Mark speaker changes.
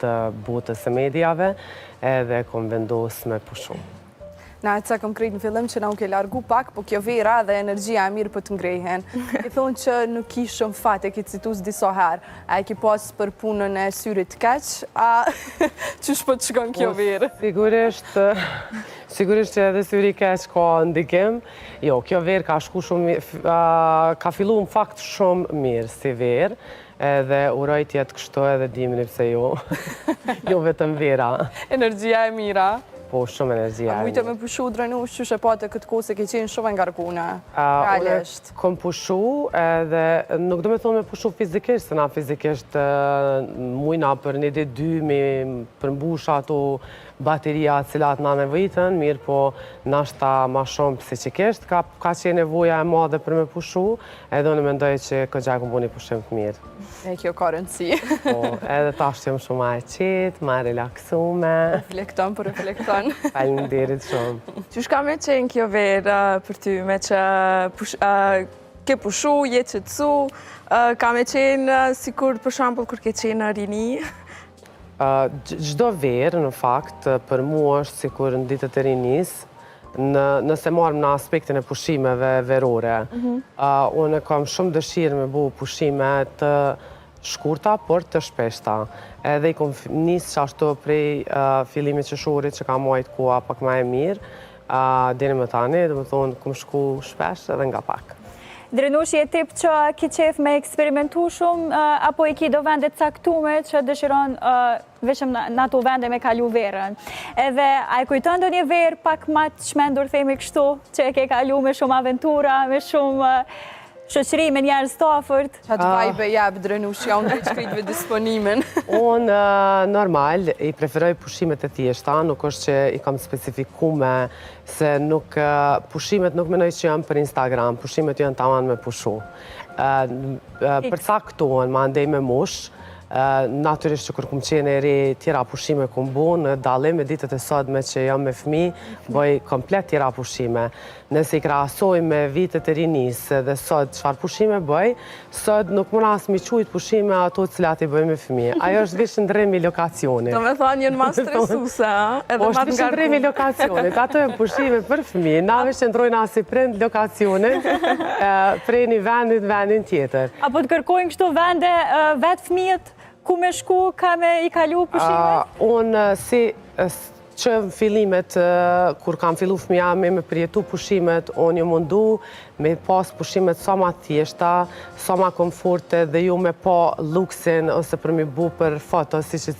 Speaker 1: të botës e medjave edhe kom vendos me pushu.
Speaker 2: Na e kom krejt në fillim që na u ke largu pak, po kjo vera dhe energjia e mirë për të ngrehen. I thonë që nuk ki shumë fat, e ki citus disa herë. A e ki pas për punën e syrit keq, a qysh po të shkon kjo verë?
Speaker 1: Sigurisht që edhe syri keq ka ndikim. Jo, kjo verë ka shku shumë, ka fillu në fakt shumë mirë si verë, edhe uroj tjetë kështu edhe dimni pse jo, jo vetëm vera.
Speaker 2: Energjia e mira.
Speaker 1: Po, shumë energjia.
Speaker 2: A mujtë me pushu drenush që shepate këtë kohë se ke qenë shumë ngarkuna, realisht.
Speaker 1: Kom pushu edhe nuk do me thonë me pushu fizikisht, se na fizikisht mujna për një dhe dy me përmbusha ato bateria cilat na nevojitën, mirë po nashta ma shumë psikisht, ka qenë nevoja e madhe për me pushu, edhe unë mendoj që këtë gjaj kom bu një pushim të mirë.
Speaker 2: E kjo ka rëndësi.
Speaker 1: Po, edhe ta është jem shumë ma e qitë, ma relaksume.
Speaker 2: Reflekton për reflekton.
Speaker 1: Faleminderit shumë.
Speaker 3: Qysh ka me qenë kjo verë për ty, me që ke pushu, je qëtësu, ka me qenë sikur për shambull kur ke qenë rini?
Speaker 1: Gjdo verë, në fakt, për mu është sikur në ditët e rinis, nëse marëm në aspektin e pushimeve verore. Unë kam shumë dëshirë me bu pushime të shkurta, por të shpeshta. Edhe i kom njësë që ashtu prej fillimit qëshorit që ka majtë koha pak ma e mirë, deri më tani, dhe më thonë, kom shku shpesh edhe nga pak.
Speaker 4: Drenush, je tip që ki qef me eksperimentu shumë, apo i ki do vendet caktume që dëshiron veshëm në ato vende me kalu verën. Edhe, a e kujton do një verë pak ma të shmendur, themi kështu, që e ke kalu me shumë aventura, me shumë shoqëri me njerëz të afërt.
Speaker 2: Qatë vajbe jabë drenush, ja unë të shkritve disponimin.
Speaker 1: Unë normal i preferoj pushimet e thjeshta, nuk është që i kam specifikume se pushimet nuk menoj që janë për Instagram, pushimet janë taman me pushu. Përsa këtu ma ndej me mush, natyrisht që kur kum qenë e re tjera pushime kum bu, në dalim e ditët e sotme që jam me fmi, bëj komplet tjera pushime. Nëse i krahasoj me vitet e rinis dhe sot qfar pushime bëj, sot nuk mëna as mi qujt pushime ato cilat i bëj me fmi. Ajo është vishë ndremi lokacionit.
Speaker 3: Do me thonë njën ma stresuse,
Speaker 1: po është vishë ndremi lokacionit, ato e pushime për fmi, na vishë ndrojnë as i prind lokacionit, prej një vendin tjetër.
Speaker 4: Apo të kërkojnë kështu vende vetë fmijet, ku me shku, ka me i kalu pushimet?
Speaker 1: Unë si që në fillimet, kur kam fillu fëmija me përjetu pushimet, unë ju mundu me pas pushimet sa ma thjeshta, sa ma komforte dhe ju me pa luksin ose për mi bu për foto, si që